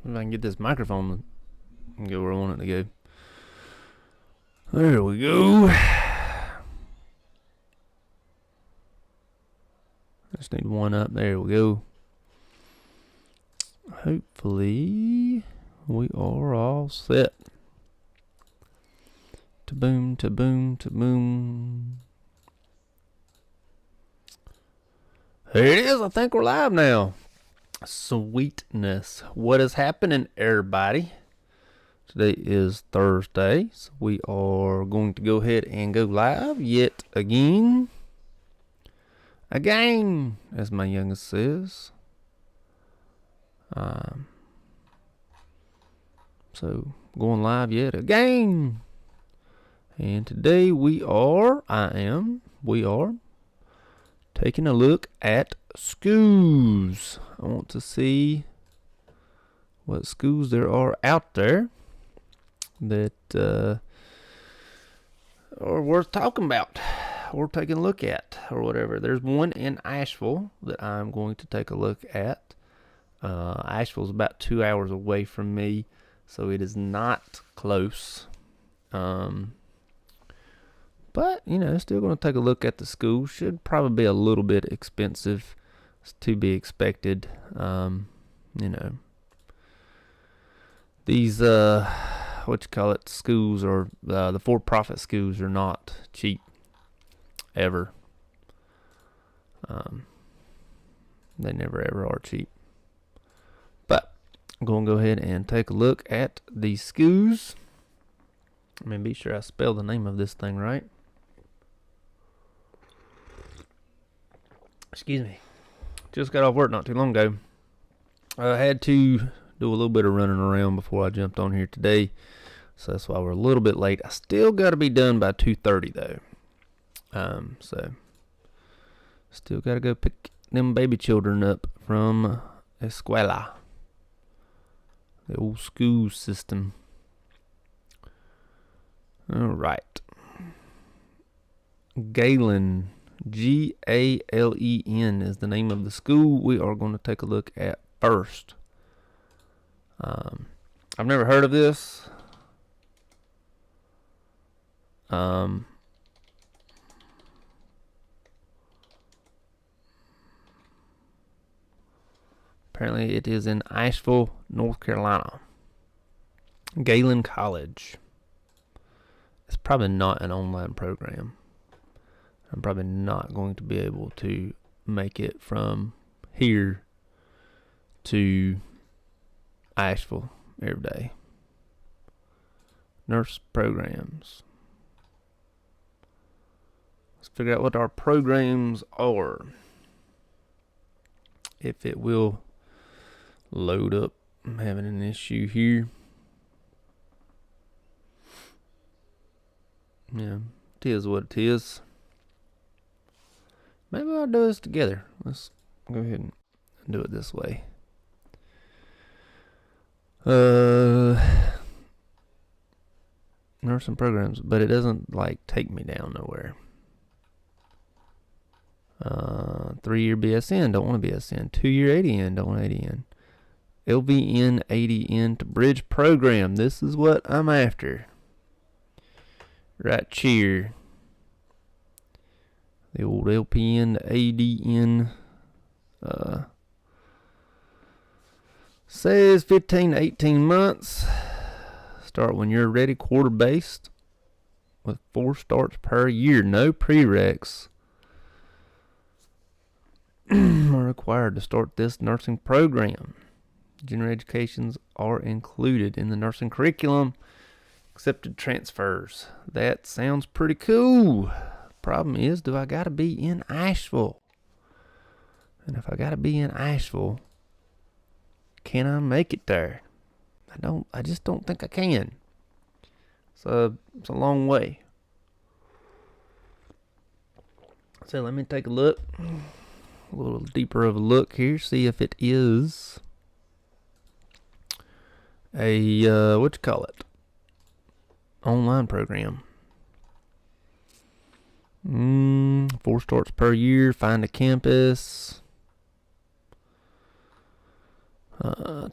If I can get this microphone to go where I want it to go. There we go. Just need one up. There we go. Hopefully we are all set. To boom, to boom, to boom. Here it is. I think we're live now. Sweetness. What is happening, everybody? Today is Thursday, so we are going to go ahead and go live yet again. Again, as my youngest says. So going live yet again. And today we are taking a look at schools. I want to see what schools there are out there that are worth talking about or taking a look at or whatever. There's one in Asheville that I'm going to take a look at. Asheville's about 2 hours away from me, so it is not close. But, still going to take a look at the school. Should probably be a little bit expensive. It's to be expected. These, schools are, the for-profit schools are not cheap. Ever. They never ever are cheap. But, I'm going to go ahead and take a look at these schools. Let me be sure I spell the name of this thing right. Excuse me. Just got off work not too long ago. I had to do a little bit of running around before I jumped on here today. So that's why we're a little bit late. I still got to be done by 2:30 though. So still got to go pick them baby children up from escuela. The old school system. All right. Galen. Galen is the name of the school we are going to take a look at first. I've never heard of this. Apparently it is in Asheville, North Carolina. Galen College. It's probably not an online program. I'm probably not going to be able to make it from here to Asheville every day. Nurse programs. Let's figure out what our programs are. If it will load up. I'm having an issue here. Yeah, it is what it is. Maybe I'll do this together. Let's go ahead and do it this way. Nursing programs, but it doesn't take me down nowhere. 3-year BSN, don't want a BSN. 2-year ADN, don't want ADN. LVN ADN to bridge program. This is what I'm after. Right here. The old LPN to ADN. Says 15 to 18 months. Start when you're ready, quarter based. With 4 starts per year. No prereqs are required to start this nursing program. General educations are included in the nursing curriculum. Accepted transfers. That sounds pretty cool. Problem is, do I gotta be in Asheville? And if I gotta be in Asheville, can I make it there? I just don't think I can. So it's a long way. So let me take a look. A little deeper of a look here. See if it is a, online program. 4 starts per year. Find a campus.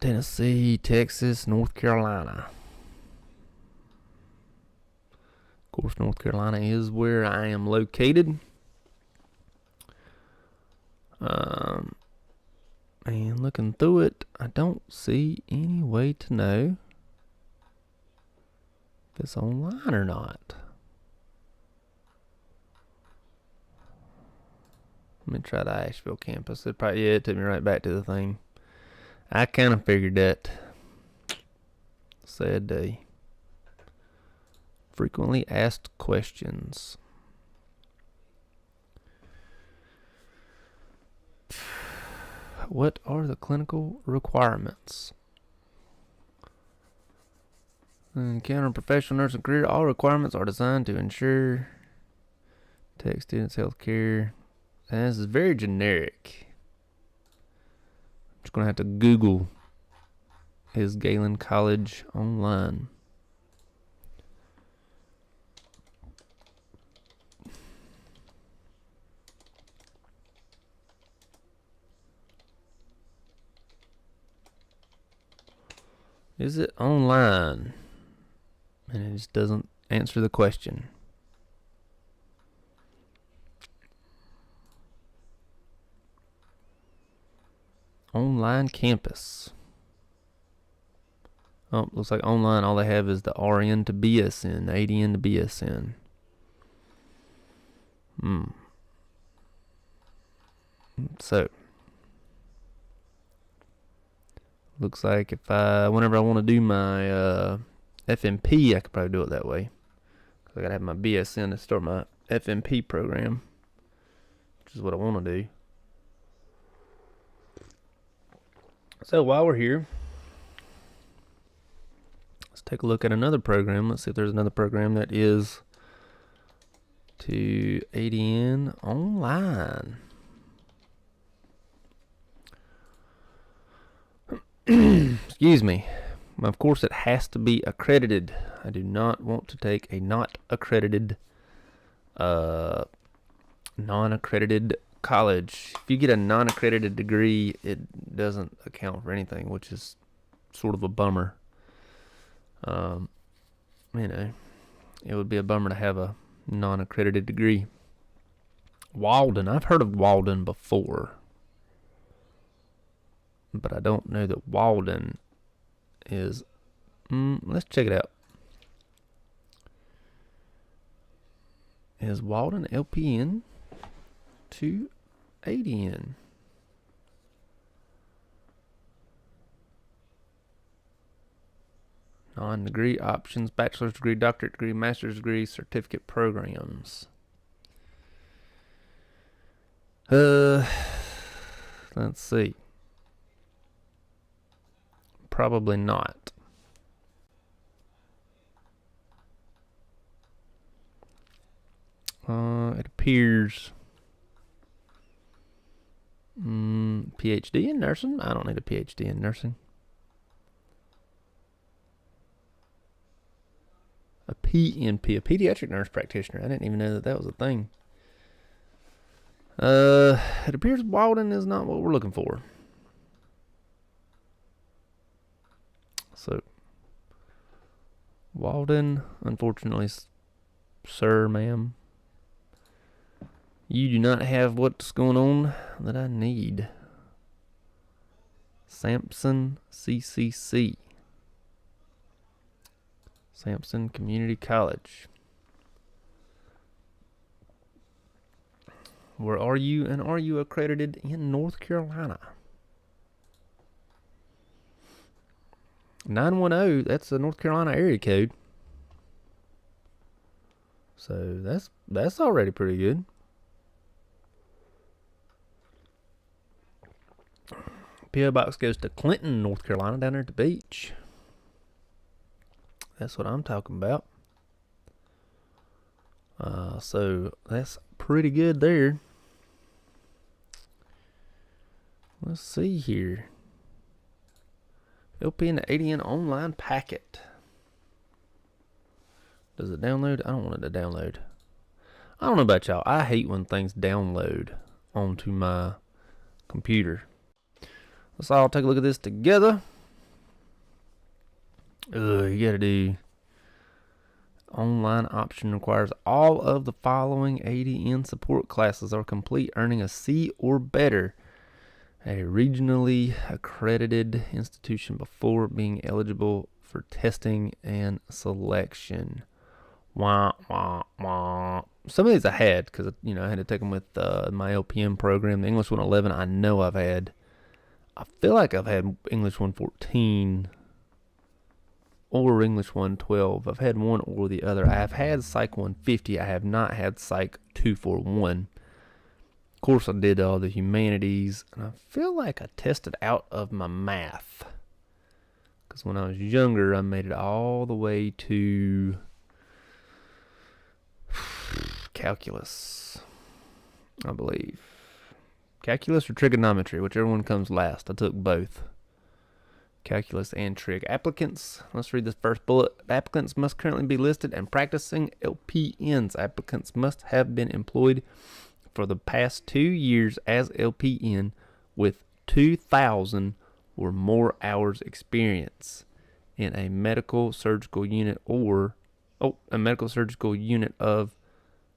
Tennessee, Texas, North Carolina. Of course, North Carolina is where I am located. And looking through it, I don't see any way to know if it's online or not. Let me try the Asheville campus. It took me right back to the thing. I kind of figured that. Sad day. Frequently asked questions. What are the clinical requirements? Encounter professional nursing career. All requirements are designed to ensure tech students' health care. And this is very generic. I'm just going to have to Google is Galen College online. Is it online? And it just doesn't answer the question. Online campus. Oh, looks like online all they have is the RN to BSN, ADN to BSN. So, looks like if whenever I want to do my FNP, I could probably do it that way. Cause I gotta have my BSN to start my FNP program, which is what I want to do. So while we're here, let's take a look at another program. Let's see if there's another program that is to ADN online. Excuse me. Of course, it has to be accredited. I do not want to take a not accredited, non-accredited college. If you get a non-accredited degree, it doesn't account for anything, which is sort of a bummer. You know, it would be a bummer to have a non-accredited degree. Walden. I've heard of Walden before, but I don't know that Walden is. Let's check it out. Is Walden LPN to ADN? Non-degree options: bachelor's degree, doctorate degree, master's degree, certificate programs. Let's see. Probably not. It appears PhD in nursing. I don't need a PhD in nursing. A PNP, a pediatric nurse practitioner. I didn't even know that was a thing. It appears Walden is not what we're looking for. So, Walden, unfortunately, sir, ma'am, you do not have what's going on that I need. Sampson CCC. Sampson Community College. Where are you, and are you accredited in North Carolina? 910, that's a North Carolina area code. So that's already pretty good. P.O. Box goes to Clinton, North Carolina, down there at the beach. That's what I'm talking about. So that's pretty good there. Let's see here. LPN to ADN online packet. Does it download? I don't want it to download. I don't know about y'all. I hate when things download onto my computer. Let's all take a look at this together. You gotta do online option requires all of the following ADN support classes are complete, earning a C or better. A regionally accredited institution before being eligible for testing and selection. Wah, wah, wah. Some of these I had because I had to take them with my LPN program. The English 111 I know I've had. I feel like I've had English 114 or English 112. I've had one or the other. I have had Psych 150. I have not had Psych 241. Of course, I did all the humanities, and I feel like I tested out of my math. Because when I was younger, I made it all the way to calculus, I believe. Calculus or trigonometry, whichever one comes last. I took both. Calculus and trig. Applicants, let's read this first bullet. Applicants must currently be listed and practicing LPNs. Applicants must have been employed for the past 2 years as LPN with 2,000 or more hours experience in a medical surgical unit a medical surgical unit of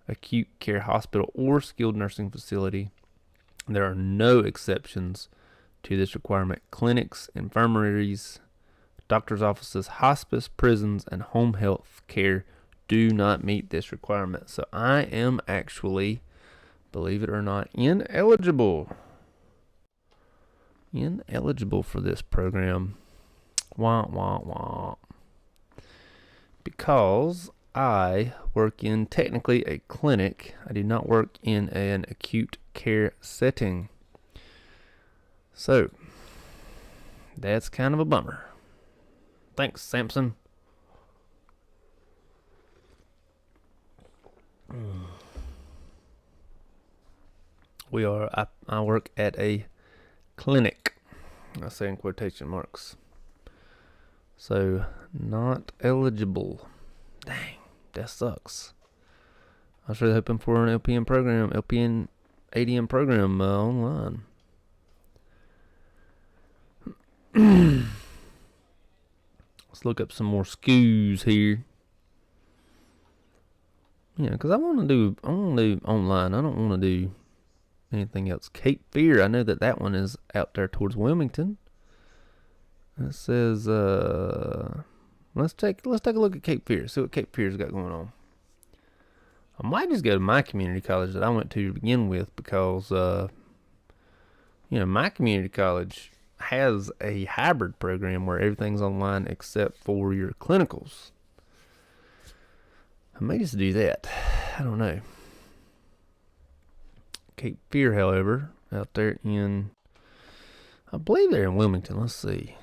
acute care hospital or skilled nursing facility. There are no exceptions to this requirement. Clinics, infirmaries, doctor's offices, hospice, prisons, and home health care do not meet this requirement. So I am actually, believe it or not, ineligible for this program. Wah, wah, wah. Because I work in technically a clinic. I do not work in an acute care setting. So, that's kind of a bummer. Thanks, Samson. I work at a clinic. I say in quotation marks. So, not eligible. Dang, that sucks. I was really hoping for an LPN ADM program online. Let's look up some more schools here. Because I want to do online. I don't want to do anything else. Cape Fear, I know that one is out there towards Wilmington. It says, let's take a look at Cape Fear. See what Cape Fear's got going on. I might just go to my community college that I went to begin with because, my community college has a hybrid program where everything's online except for your clinicals. I may just do that. I don't know. Cape Fear, however, out there I believe they're in Wilmington. Let's see.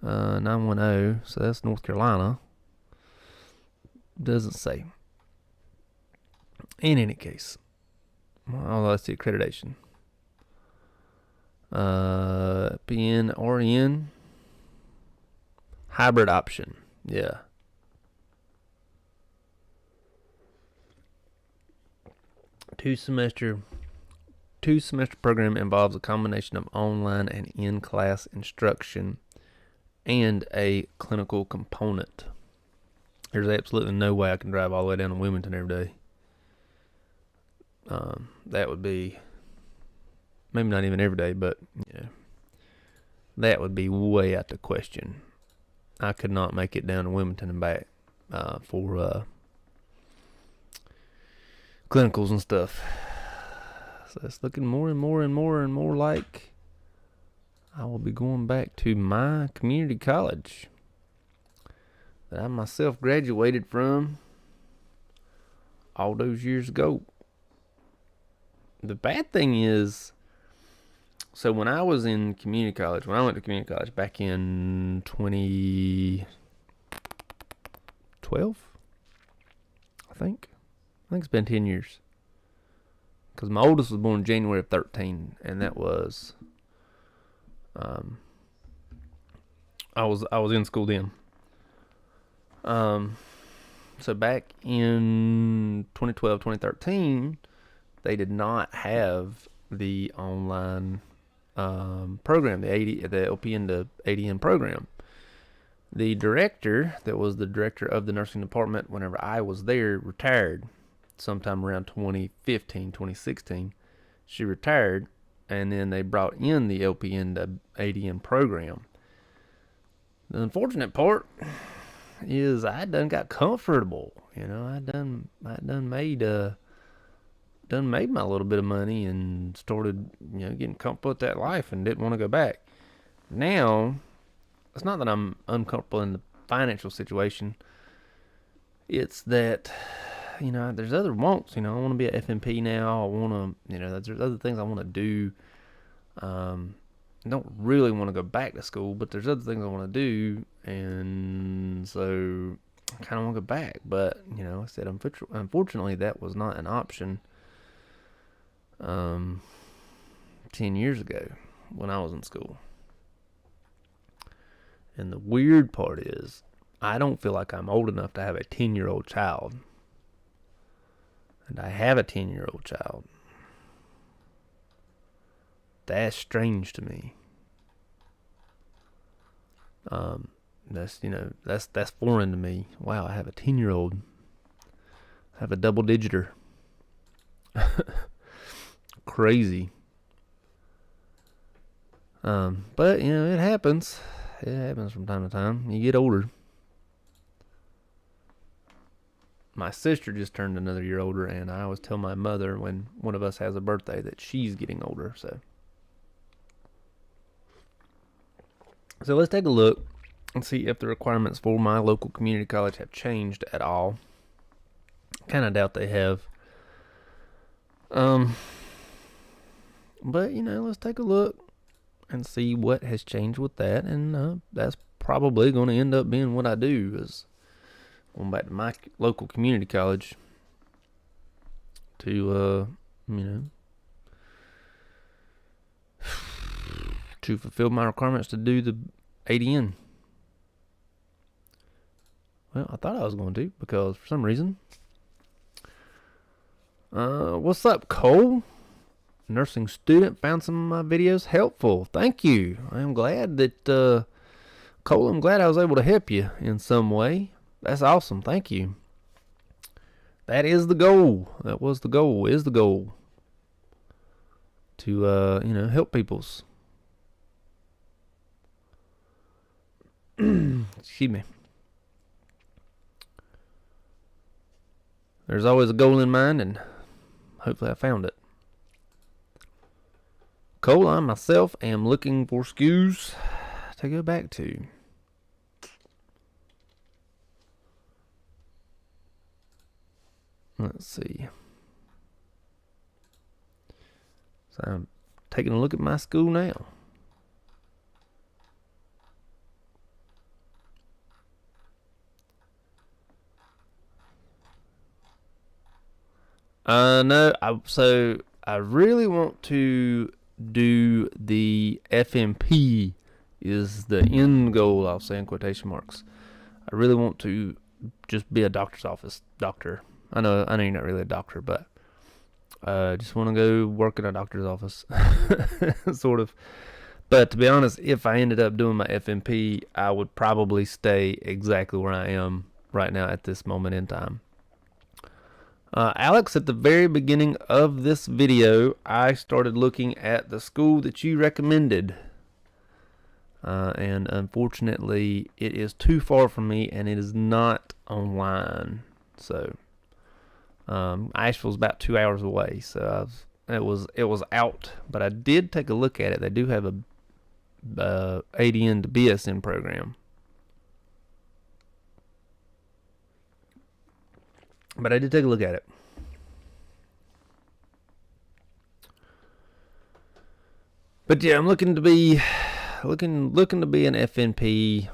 910, so that's North Carolina. Doesn't say. In any case, that's the accreditation. PN, RN, hybrid option. Yeah. Two semester program involves a combination of online and in-class instruction and a clinical component. There's absolutely no way I can drive all the way down to Wilmington every day. That would be maybe not even every day, but that would be way out the question. I could not make it down to Wilmington and back for clinicals and stuff. So it's looking more and more like I will be going back to my community college that I myself graduated from all those years ago. The bad thing is, so when I was in community college, when I went to community college back in 2012, I think it's been 10 years. Because my oldest was born January of 13, and that was, I was in school then. So back in 2012, 2013, they did not have the online program, the LPN to ADN program. The director, that was the director of the nursing department whenever I was there, retired sometime around 2015, 2016. She retired, and then they brought in the LPN to ADN program. The unfortunate part is I done got comfortable. I done made my little bit of money and started, getting comfortable with that life and didn't want to go back. Now, it's not that I'm uncomfortable in the financial situation. It's that, there's other wants. I want to be an FNP now. I want to, there's other things I want to do. I don't really want to go back to school, but there's other things I want to do. And so I kind of want to go back. But, I said, unfortunately, that was not an option 10 years ago when I was in school. And the weird part is, I don't feel like I'm old enough to have a 10-year-old child. And I have a 10-year-old child. That's strange to me. That's foreign to me. Wow, I have a 10-year-old. I have a double-digiter. Crazy. But it happens. It happens from time to time. You get older. My sister just turned another year older, and I always tell my mother when one of us has a birthday that she's getting older. So let's take a look and see if the requirements for my local community college have changed at all. Kind of doubt they have. But let's take a look and see what has changed with that, and that's probably going to end up being what I do, is going back to my local community college to to fulfill my requirements to do the ADN. Well, I thought I was going to, because for some reason. What's up, Cole? Nursing student, found some of my videos helpful. Thank you. I'm glad that, Cole, I'm glad I was able to help you in some way. That's awesome. Thank you. That is the goal. That was the goal, is the goal. To, help peoples. Excuse me. There's always a goal in mind, and hopefully I found it. Cole, I myself am looking for schools to go back to. Let's see. So I'm taking a look at my school now. No, I really want to do the FNP is the end goal, I'll say in quotation marks. I really want to just be a doctor's office doctor. I know you're not really a doctor, but just want to go work in a doctor's office, sort of. But to be honest, if I ended up doing my FNP, I would probably stay exactly where I am right now at this moment in time. Alex, at the very beginning of this video, I started looking at the school that you recommended. And unfortunately, it is too far from me, and it is not online. So, Asheville's about 2 hours away. So it was out, but I did take a look at it. They do have a ADN to BSN program. But I did take a look at it. But yeah, I'm looking to be an FNP.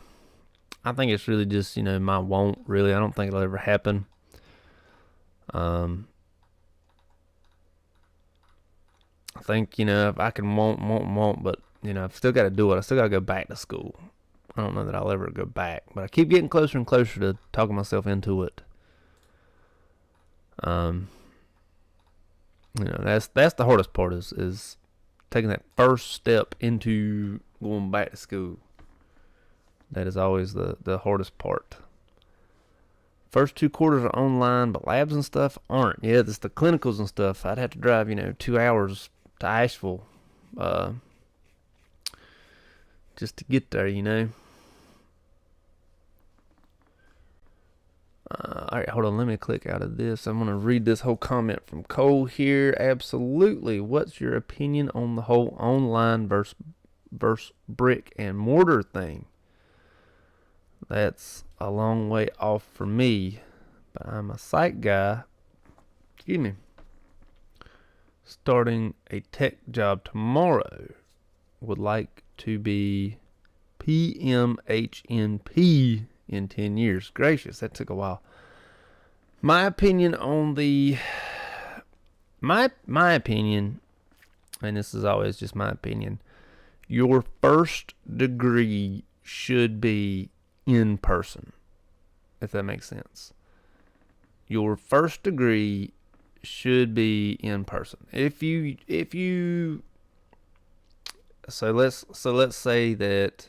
I think it's really just, my want, really. I don't think it'll ever happen. I think, if I can want, but, I've still got to do it. I still got to go back to school. I don't know that I'll ever go back, but I keep getting closer and closer to talking myself into it. That's the hardest part is taking that first step into going back to school. That is always the hardest part. First 2 quarters are online, but labs and stuff aren't. Yeah, it's the clinicals and stuff. I'd have to drive, 2 hours to Asheville, just to get there. Alright, hold on. Let me click out of this. I'm going to read this whole comment from Cole here. Absolutely. What's your opinion on the whole online versus brick and mortar thing? That's a long way off for me, but I'm a psych guy. Excuse me. Starting a tech job tomorrow. Would like to be PMHNP in 10 years. Gracious, that took a while. My opinion on my opinion, and this is always just my opinion, your first degree should be in person, if that makes sense. Your first degree should be in person. So let's say that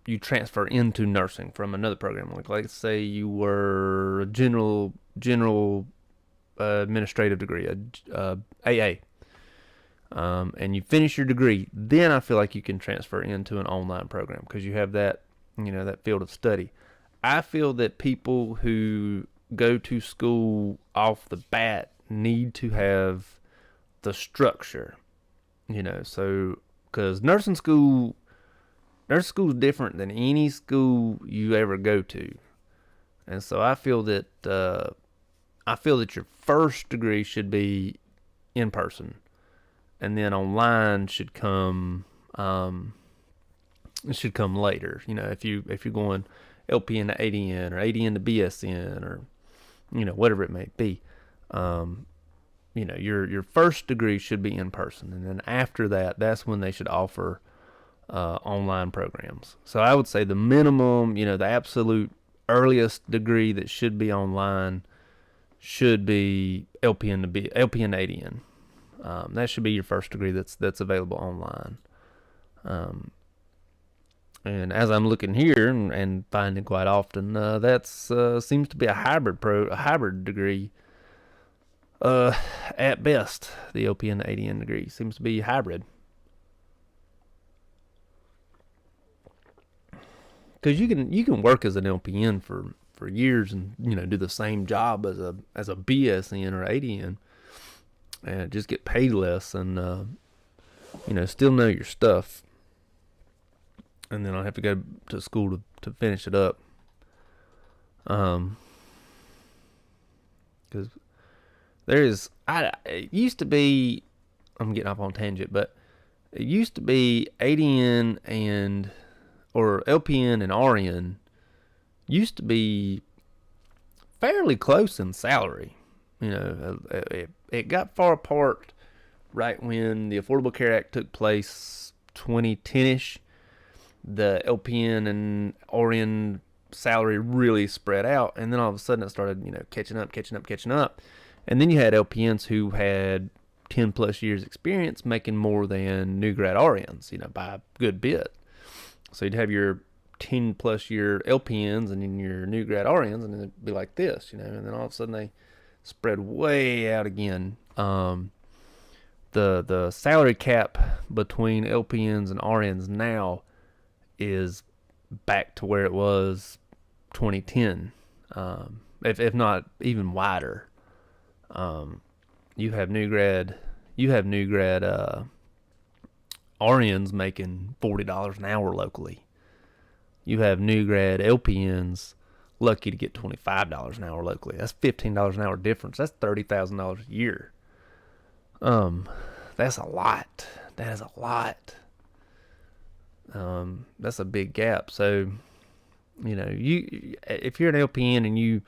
you transfer into nursing from another program. Like let's say you were a general administrative degree, AA, and you finish your degree. Then I feel like you can transfer into an online program because you have that that field of study. I feel that people who go to school off the bat need to have the structure, so because nursing school is different than any school you ever go to. And so I feel that your first degree should be in person, and then online should come later. If you're going LPN to ADN or ADN to BSN or whatever it may be. Your first degree should be in person, and then after that, that's when they should offer online programs. So I would say the minimum, the absolute earliest degree that should be online should be LPN to ADN. That should be your first degree that's available online. And as I'm looking here and finding quite often, that's seems to be a hybrid degree. At best, the LPN to ADN degree seems to be hybrid. Because you can work as an LPN for years and do the same job as a BSN or ADN and just get paid less and still know your stuff, and then I'll have to go to school to finish it up. Because it used to be, I'm getting off on a tangent, but it used to be ADN or LPN and RN used to be fairly close in salary. It got far apart right when the Affordable Care Act took place, 2010-ish. The LPN and RN salary really spread out, and then all of a sudden it started, catching up. And then you had LPNs who had 10 plus years experience making more than new grad RNs, by a good bit. So you'd have your 10 plus year LPNs and then your new grad RNs, and it'd be like this, and then all of a sudden they spread way out again. The salary cap between LPNs and RNs now is back to where it was 2010, if not even wider. You have new grad RNs making $40 an hour locally. You have new grad LPNs lucky to get $25 an hour locally. That's $15 an hour difference. That's $30,000 a year. That's a lot. That is a lot. That's a big gap. So, if you're an LPN and you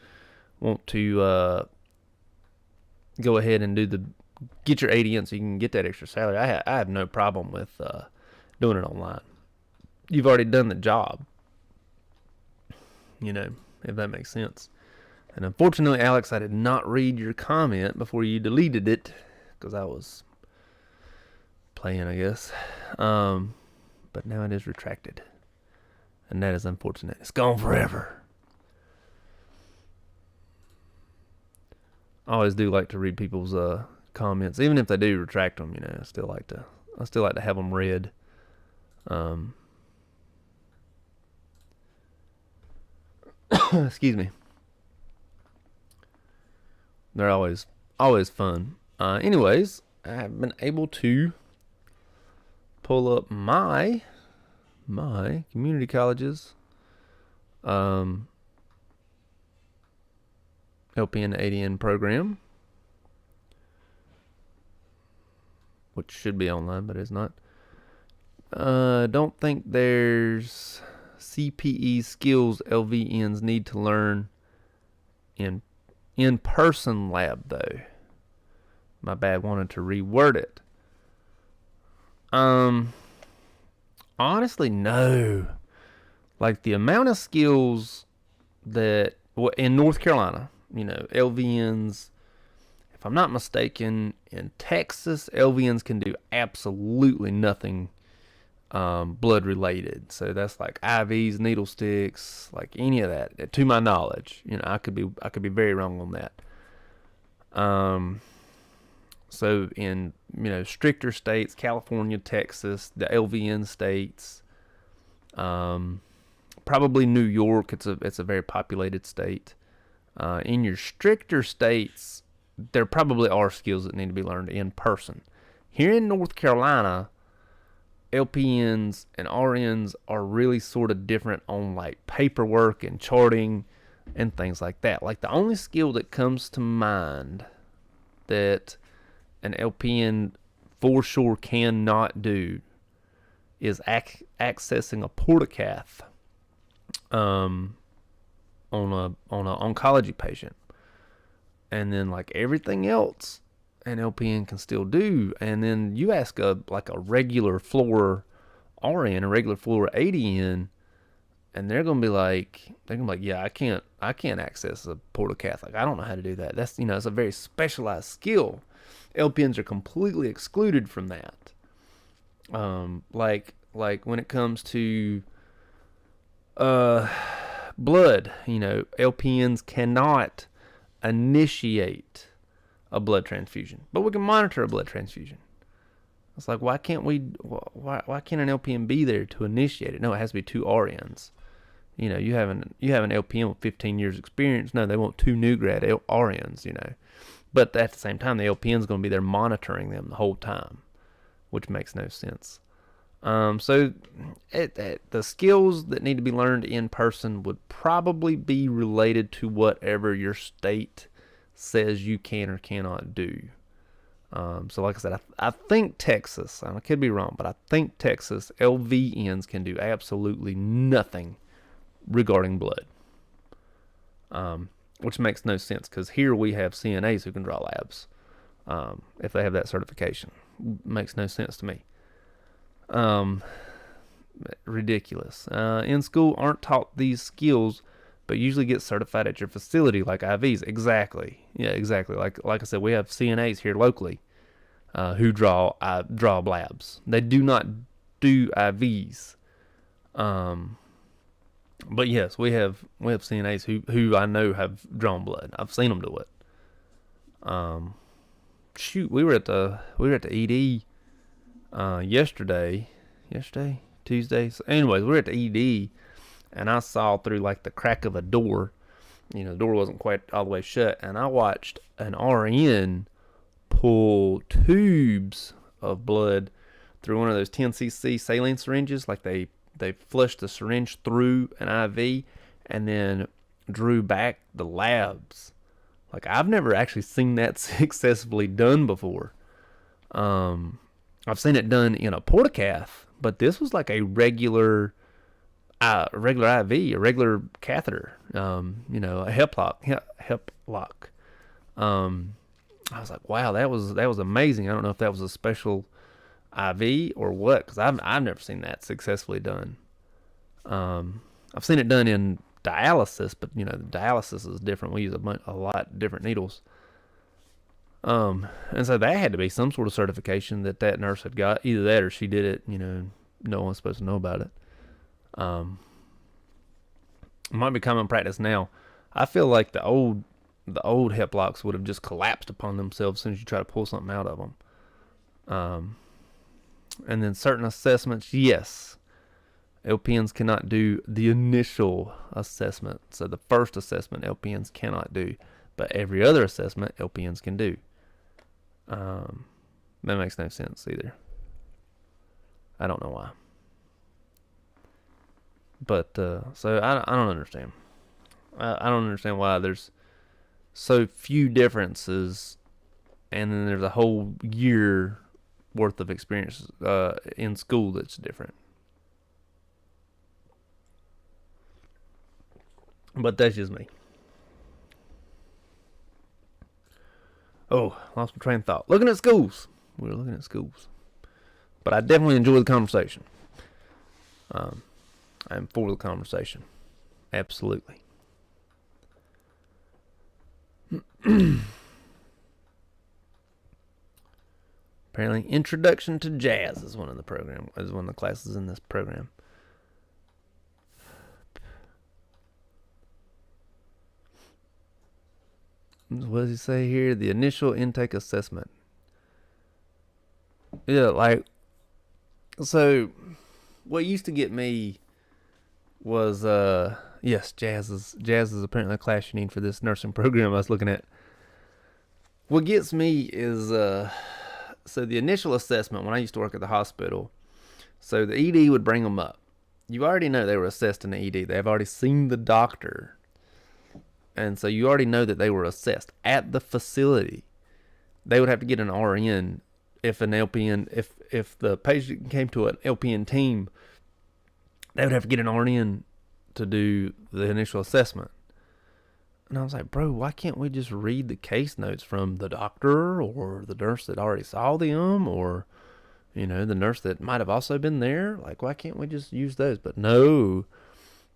want to go ahead and get your ADN so you can get that extra salary, I have no problem with doing it online. You've already done the job, if that makes sense. And unfortunately, Alex, I did not read your comment before you deleted it because I was plan, I guess. But now it is retracted. And that is unfortunate. It's gone forever. I always do like to read people's comments, even if they do retract them. I still like to have them read. Excuse me. They're always fun. Anyways, I have been able to pull up my community colleges LPN ADN program, which should be online, but it's not. Don't think there's CPE skills LVNs need to learn in person lab though. My bad, wanted to reword it. Honestly, no. Like the amount of skills that in North Carolina, LVNs, if I'm not mistaken, in Texas, LVNs can do absolutely nothing blood related. So that's like IVs, needle sticks, like any of that. To my knowledge, I could be very wrong on that. So in stricter states, California, Texas, the LVN states, probably New York. It's a very populated state. In your stricter states, there probably are skills that need to be learned in person. Here in North Carolina, LPNs and RNs are really sort of different on like paperwork and charting and things like that. Like the only skill that comes to mind that an LPN for sure cannot do is accessing a portacath on an oncology patient. And then like everything else an LPN can still do. And then you ask a regular floor RN, a regular floor ADN, and they're gonna be like, yeah, I can't access a portacath. Like I don't know how to do that. That's it's a very specialized skill. LPNs are completely excluded from that. Like when it comes to blood, LPNs cannot initiate a blood transfusion, but we can monitor a blood transfusion. It's like, why can't an LPN be there to initiate it? No, it has to be two RNs. You have an LPN with 15 years experience. No, they want two new grad RNs, But at the same time, the LPN is going to be there monitoring them the whole time, which makes no sense. So the skills that need to be learned in person would probably be related to whatever your state says you can or cannot do. So like I said, I think Texas, I could be wrong, but I think Texas LVNs can do absolutely nothing regarding blood. Which makes no sense because here we have CNAs who can draw labs if they have that certification. Makes no sense to me. Ridiculous. In school aren't taught these skills, but usually get certified at your facility like IVs. Exactly. Yeah, exactly. Like I said, we have CNAs here locally who draw labs. They do not do IVs. But yes, we have CNAs who I know have drawn blood. I've seen them do it. We were at the ED Tuesday. So anyways, we were at the ED, and I saw through like the crack of a door. The door wasn't quite all the way shut, and I watched an RN pull tubes of blood through one of those 10cc saline syringes. Like they flushed the syringe through an IV and then drew back the labs. Like I've never actually seen that successfully done before. I've seen it done in a portacath, but this was like a regular IV, a regular catheter. A hep lock. I was like, wow, that was amazing. I don't know if that was a special IV or what, because I've never seen that successfully done. I've seen it done in dialysis, but the dialysis is different. We use a lot different needles. And so that had to be some sort of certification that nurse had got. Either that or she did it, no one's supposed to know about it. It might be common practice now. I feel like the old hip locks would have just collapsed upon themselves as soon as you try to pull something out of them. And then certain assessments, yes, LPNs cannot do the initial assessment. So the first assessment LPNs cannot do, but every other assessment LPNs can do. That makes no sense either. I don't know why. But so I don't understand. I don't understand why there's so few differences, and then there's a whole year worth of experience in school that's different. But that's just me. Oh, lost my train of thought. Looking at schools. We were looking at schools. But I definitely enjoy the conversation. I'm for the conversation. Absolutely. Apparently, Introduction to Jazz is one of the classes in this program. What does he say here? The initial intake assessment. Yeah, so what used to get me was yes, jazz is apparently a class you need for this nursing program I was looking at. What gets me is so the initial assessment when I used to work at the hospital, so the ED would bring them up. You already know they were assessed in the ED. They've already seen the doctor. And so you already know that they were assessed at the facility. They would have to get an RN if an LPN, if the patient came to an LPN team, they would have to get an RN to do the initial assessment. And I was like, bro, why can't we just read the case notes from the doctor or the nurse that already saw them or, the nurse that might have also been there? Like, why can't we just use those? But no,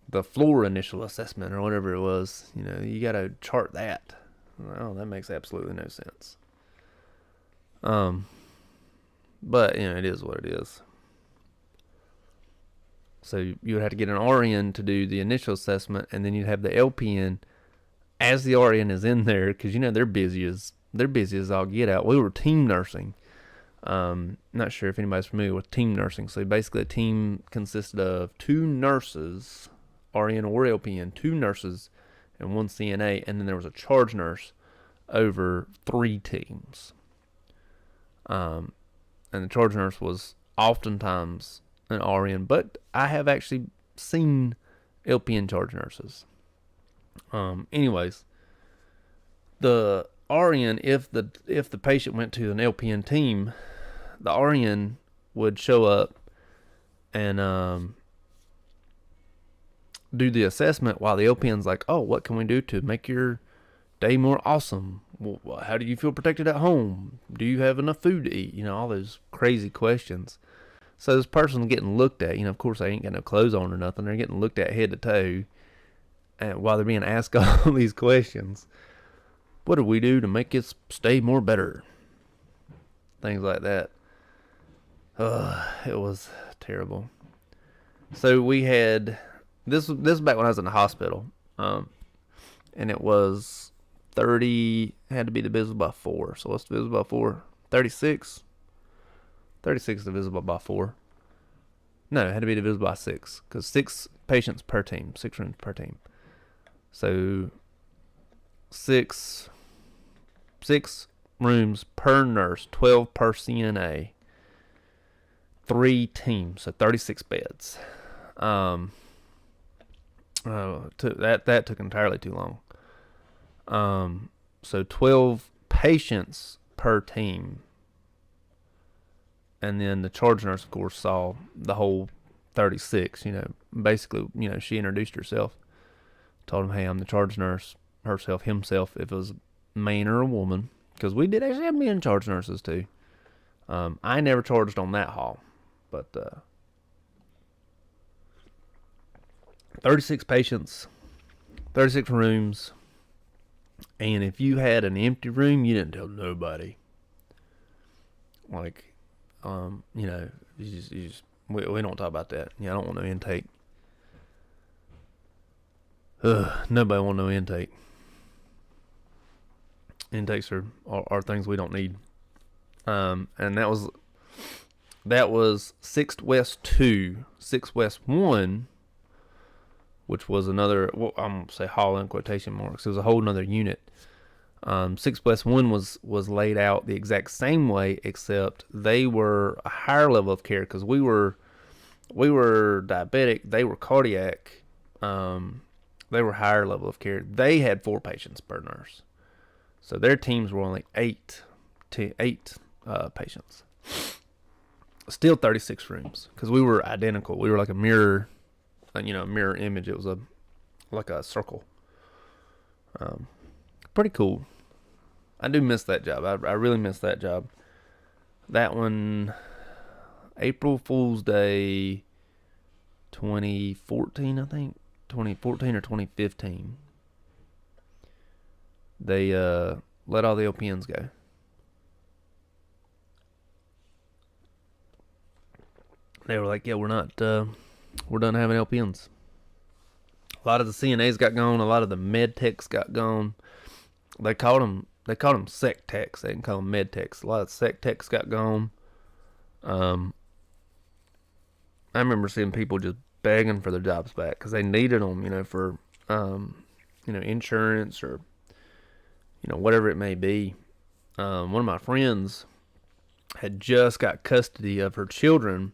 the floor initial assessment or whatever it was, you got to chart that. Well, that makes absolutely no sense. But, it is what it is. So you would have to get an RN to do the initial assessment, and then you'd have the LPN as the RN is in there, because they're busy as all get out. We were team nursing. Not sure if anybody's familiar with team nursing. So basically, a team consisted of 2 nurses, RN or LPN, 2 nurses, and 1 CNA, and then there was a charge nurse over 3 teams. And the charge nurse was oftentimes an RN, but I have actually seen LPN charge nurses. Anyways, the RN, if the patient went to an LPN team, the RN would show up and do the assessment while the LPN's like, oh, what can we do to make your day more awesome? Well, how do you feel protected at home? Do you have enough food to eat? All those crazy questions. So this person's getting looked at. Of course, they ain't got no clothes on or nothing. They're getting looked at head to toe, and while they're being asked all these questions. What do we do to make it stay more better? Things like that. It was terrible. So we had this is back when I was in the hospital, and it was 30 had to be divisible by 4. So what's divisible by 4? 36. 36 divisible by 4. No, it had to be divisible by 6 because 6 patients per team, 6 rooms per team. So 6 rooms per nurse, 12 per CNA, 3 teams, so 36 beds. That took entirely too long. So 12 patients per team. And then the charge nurse, of course, saw the whole 36. Basically, she introduced herself. Told him, hey, I'm the charge nurse, himself, if it was a man or a woman. Because we did actually have men charge nurses, too. I never charged on that hall. But 36 patients, 36 rooms, And if you had an empty room, you didn't tell nobody. Like, you know, we don't talk about that. Yeah, I don't want no intake. Nobody want no intake. Intakes are things we don't need. And that was 6th West 2, 6th West 1, which was another, well, I'm going to say hall in quotation marks. It was a whole nother unit. 6th West 1 was laid out the exact same way, except they were a higher level of care because we were diabetic, they were cardiac. They were higher level of care. They had 4 patients per nurse. So their teams were only 8 patients. Still 36 rooms because we were identical. We were like a mirror image. It was like a circle. Pretty cool. I do miss that job. I really miss that job. That one, April Fool's Day 2014, I think. 2014 or 2015. They let all the LPNs go. They were like, yeah, we're done having LPNs. A lot of the CNAs got gone. A lot of the med techs got gone. They called them sec techs. They didn't call them med techs. A lot of sec techs got gone. I remember seeing people just begging for their jobs back because they needed them, for insurance or whatever it may be. One of my friends had just got custody of her children,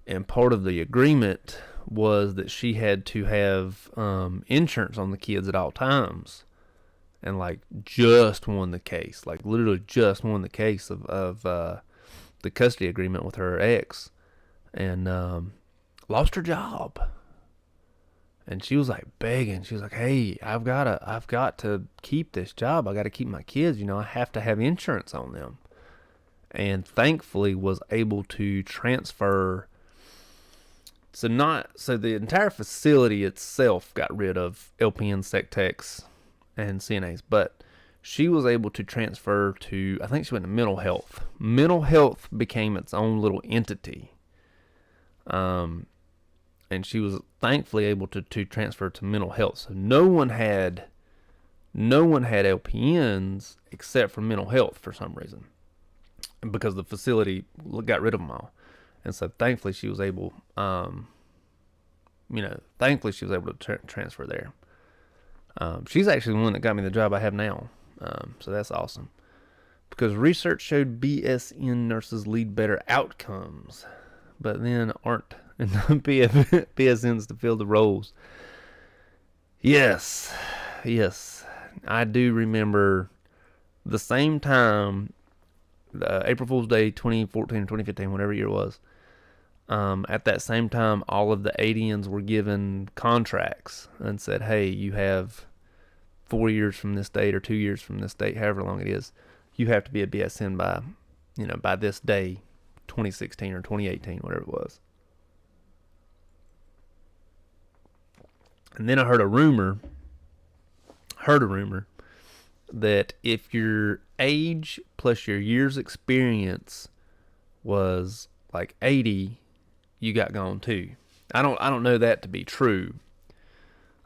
and part of the agreement was that she had to have insurance on the kids at all times, and just won the case, literally just won the case of the custody agreement with her ex, and lost her job. And she was begging. She was like, "Hey, I've got to keep this job. I got to keep my kids. I have to have insurance on them." And thankfully was able to transfer. So the entire facility itself got rid of LPN, sec techs, and CNAs, but she was able to transfer to, I think she went to mental health. Mental health became its own little entity. And she was thankfully able to transfer to mental health. So no one had LPNs except for mental health for some reason, because the facility got rid of them all. And so thankfully she was able, to transfer there. She's actually the one that got me the job I have now. So that's awesome. Because research showed BSN nurses lead better outcomes, but then aren't enough BSNs to fill the roles. Yes. I do remember the same time, April Fool's Day 2014 or 2015, whatever year it was. At that same time, all of the ADNs were given contracts and said, hey, you have 4 years from this date or 2 years from this date, however long it is, you have to be a BSN by this day, 2016 or 2018, whatever it was. And then I heard a rumor that if your age plus your years experience was 80, you got gone too. I don't know that to be true.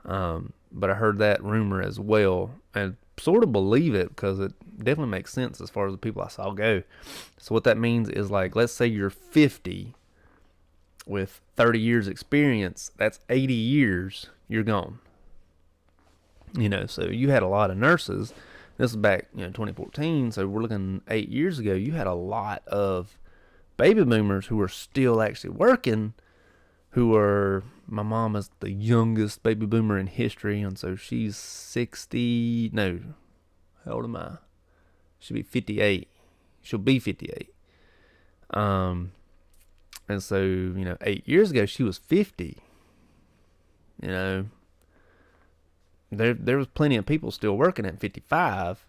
But I heard that rumor as well, and sort of believe it because it definitely makes sense as far as the people I saw go. So what that means is, let's say you're 50 with 30 years experience, that's 80 years, you're gone. So you had a lot of nurses. This is back, 2014, so we're looking 8 years ago. You had a lot of baby boomers who were still actually working, my mom is the youngest baby boomer in history, and so she's 60, no, how old am I? She'll be 58. She'll be 58. And so, 8 years ago, she was 50. There was plenty of people still working at 55.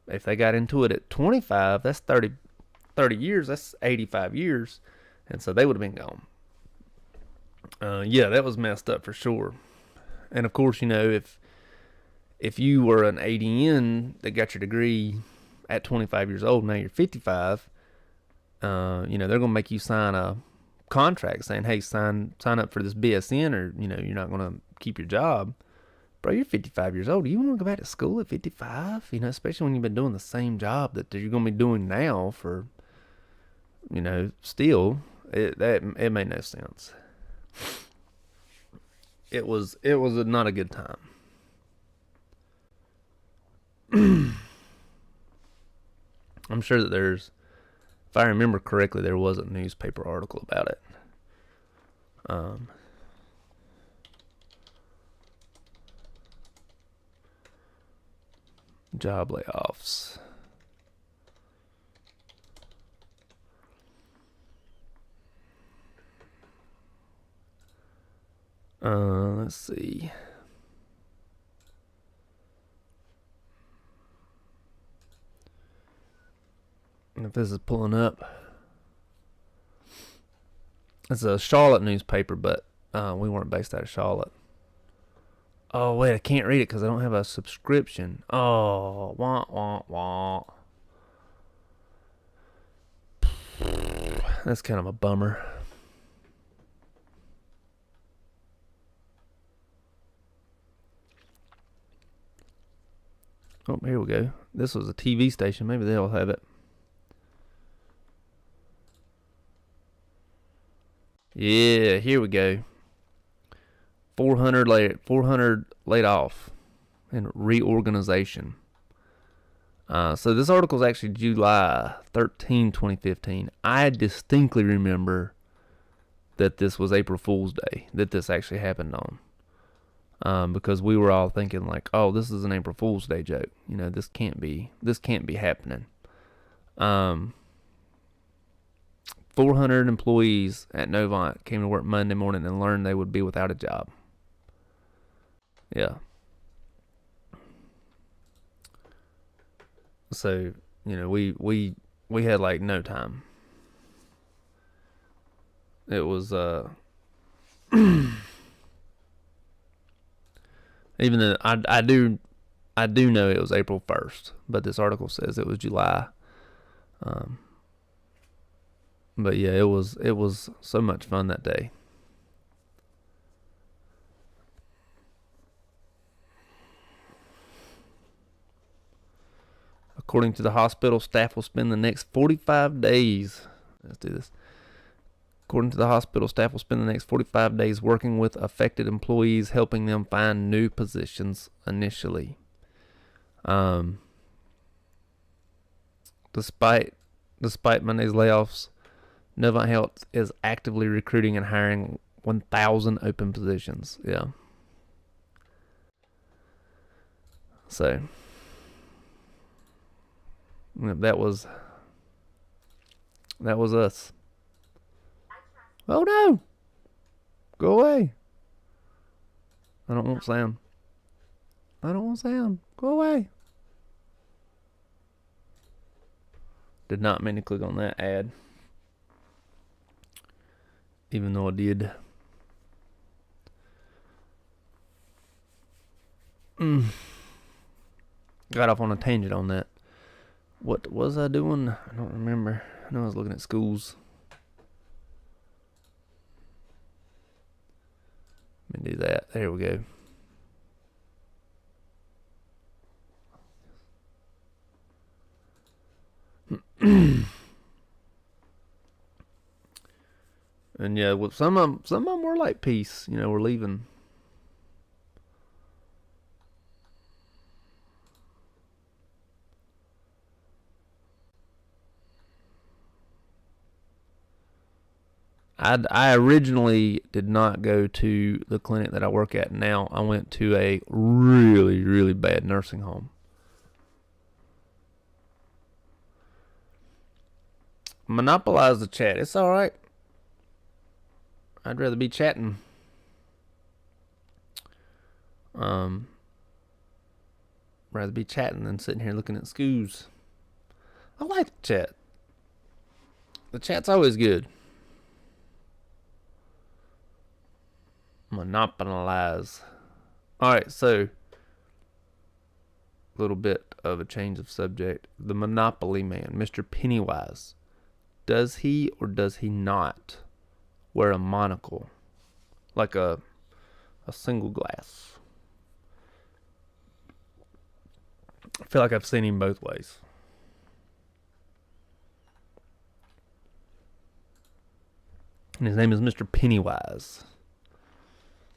If they got into it at 25, that's 30 years, that's 85 years. And so they would have been gone. Yeah, that was messed up for sure. And of course, if if you were an ADN that got your degree at 25 years old, now you're 55, they're going to make you sign a contract saying, hey, sign up for this BSN or, you're not going to keep your job. Bro, you're 55 years old. Do you want to go back to school at 55? Especially when you've been doing the same job that you're going to be doing now for, still, it made no sense. It was not a good time. I'm sure that if I remember correctly, there was a newspaper article about it. Job layoffs. Let's see. If this is pulling up, it's a Charlotte newspaper, but we weren't based out of Charlotte. Oh wait, I can't read it because I don't have a subscription. Oh, wah wah wah. That's kind of a bummer. Oh, here we go. This was a TV station. Maybe they'll have it. Yeah, here we go. 400 laid off and reorganization. So this article is actually July 13, 2015. I distinctly remember that this was April Fool's Day, that this actually happened on. Because we were all thinking like, oh, this is an April Fool's Day joke. This can't be happening. 400 employees at Novant came to work Monday morning and learned they would be without a job. Yeah. So, we had like no time. It was even though I do know it was April 1st, but this article says it was July. But yeah, it was so much fun that day. According to the hospital, staff will spend the next 45 days. Let's do this. According to the hospital, staff will spend the next 45 days working with affected employees, helping them find new positions initially. Despite Monday's layoffs, Novant Health is actively recruiting and hiring 1,000 open positions. Yeah. So that was us. Oh no! Go away. I don't want sound. Go away. Did not mean to click on that ad. Even though I did. Got off on a tangent on that. What was I doing? I don't remember. I know I was looking at schools. Let me do that. There we go. And yeah, well, some of them were like peace. We're leaving. I originally did not go to the clinic that I work at now. I went to a really, really bad nursing home. Monopolize the chat. It's all right. I'd rather be chatting. Rather be chatting than sitting here looking at schools. I like the chat. The chat's always good. Monopolize. Alright, so little bit of a change of subject. The Monopoly Man, Mr. Pennywise. Does he or does he not wear a monocle? Like a single glass. I feel like I've seen him both ways. And his name is Mr. Pennywise.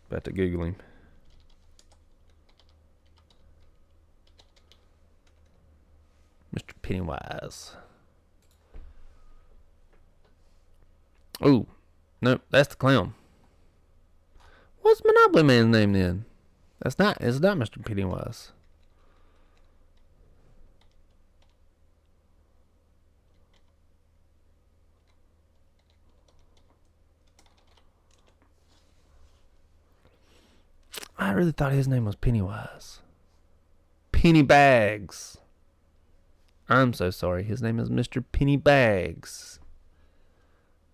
About to Google him. Mr. Pennywise. Oh, no, that's the clown. What's Monopoly Man's name then? It's not Mr. Pennywise. I really thought his name was Pennywise. Pennybags. I'm so sorry. His name is Mr. Pennybags.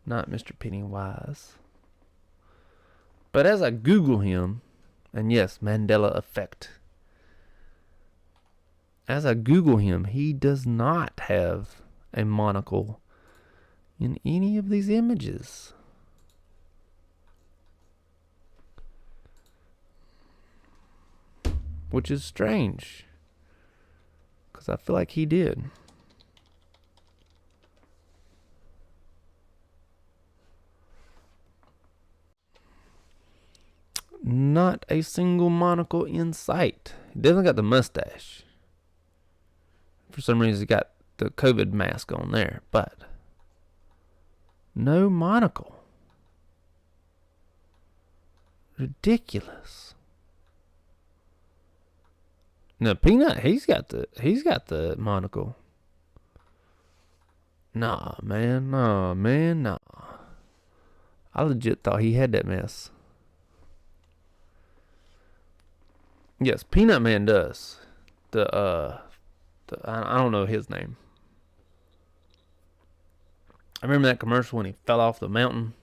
Not Mr. Pennywise. But as I Google him, and yes, Mandela effect. As I Google him, he does not have a monocle in any of these images. Which is strange. Because I feel like he did. Not a single monocle in sight. He definitely got the mustache. For some reason, he got the COVID mask on there. But no monocle. Ridiculous. No, Peanut, he's got the monocle. Nah, man. I legit thought he had that mess. Yes, Peanut Man does. I don't know his name. I remember that commercial when he fell off the mountain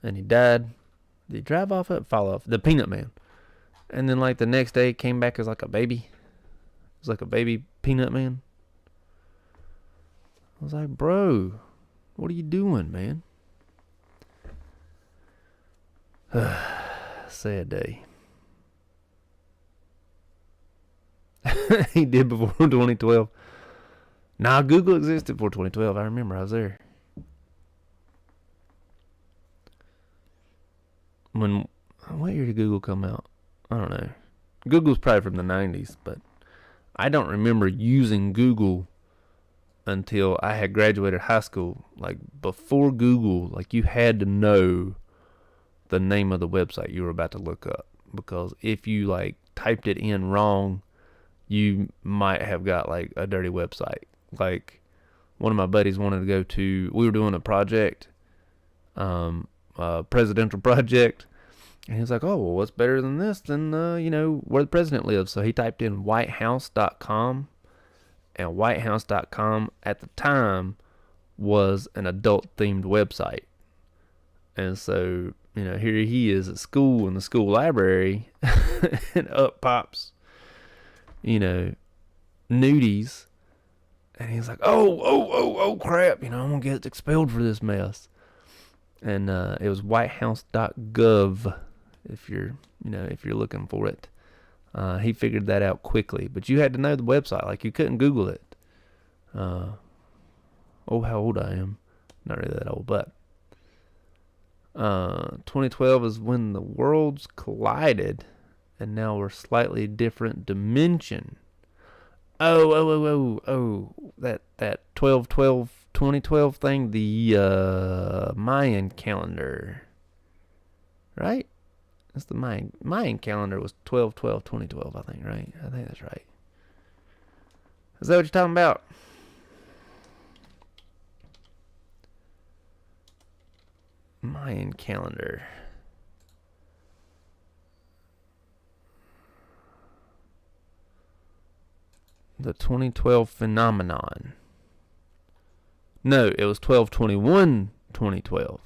and he died. Did he drive off it? Fall off. The Peanut Man. And then like the next day came back as like a baby. It was like a baby Peanut Man. I was like, bro, what are you doing, man? Sad day. He did before 2012. Nah, Google existed before 2012. I remember I was there. What year did Google come out? I don't know. Google's probably from the 90s, but I don't remember using Google until I had graduated high school. Like before Google, like you had to know the name of the website you were about to look up, because if you like typed it in wrong, you might have got like a dirty website. Like one of my buddies wanted to go to, we were doing a project, a presidential project, and he was like, oh, well, what's better than this than, where the president lives? So he typed in whitehouse.com, and whitehouse.com at the time was an adult-themed website. And so, here he is at school in the school library, and up pops, nudies. And he's like, oh, crap, I'm going to get expelled for this mess. And it was whitehouse.gov. If you're looking for it. He figured that out quickly, but you had to know the website. Like you couldn't Google it. How old I am. Not really that old, but 2012 is when the worlds collided, and now we're slightly different dimension. That 12/12/2012 thing, the Mayan calendar, right? That's the Mayan calendar was 12/12/2012, I think, right? I think that's right. Is that what you're talking about? Mayan calendar. The 2012 phenomenon. No, it was 12/21/2012.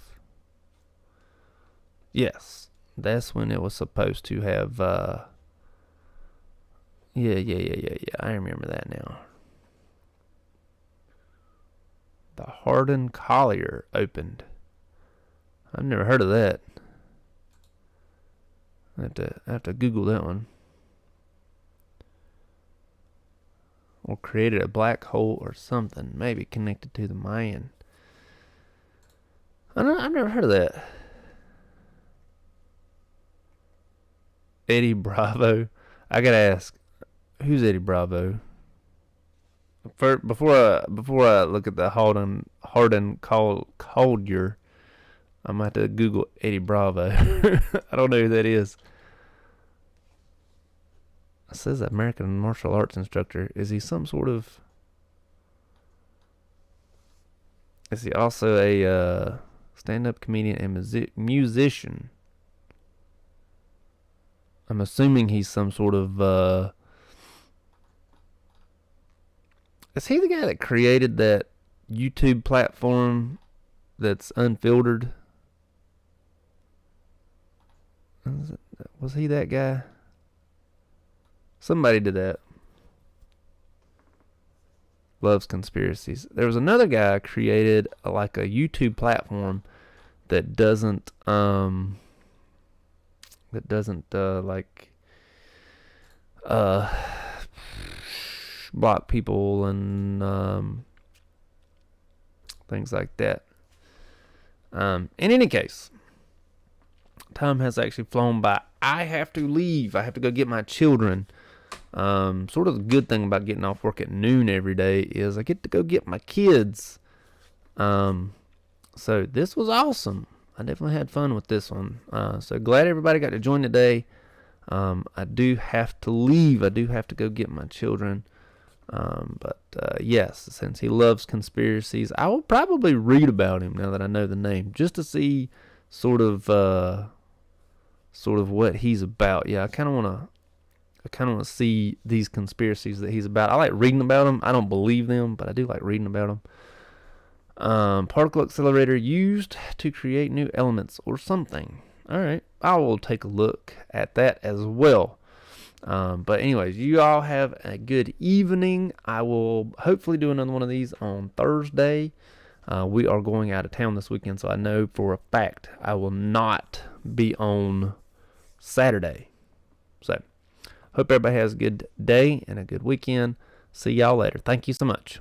Yes. That's when it was supposed to have Yeah. I remember that now. The Hardin Collier opened. I've never heard of that. I have to Google that one. Or created a black hole or something, maybe connected to the Mayan. I've never heard of that. Eddie Bravo. I gotta ask, who's Eddie Bravo? Before I look at the Hardin Collier, I'm gonna have to Google Eddie Bravo. I don't know who that is. It says American martial arts instructor. Is he some sort of? Is he also a stand-up comedian and musician? I'm assuming he's some sort of. Is he the guy that created that YouTube platform that's unfiltered? Was he that guy? Somebody did that. Loves conspiracies. There was another guy created like a YouTube platform that doesn't like block people and things like that. In any case, time has actually flown by. I have to leave. I have to go get my children. Sort of the good thing about getting off work at noon every day is I get to go get my kids. So this was awesome. I definitely had fun with this one. So glad everybody got to join today. I do have to leave. I do have to go get my children. But yes, since he loves conspiracies, I will probably read about him now that I know the name, just to see sort of what he's about. Yeah, I kind of want to see these conspiracies that he's about. I like reading about them. I don't believe them, but I do like reading about them. Particle accelerator used to create new elements or something. All right, I will take a look at that as well. But anyways, you all have a good evening. I will hopefully do another one of these on Thursday. We are going out of town this weekend, so I know for a fact I will not be on Saturday. So hope everybody has a good day and a good weekend. See y'all later. Thank you so much.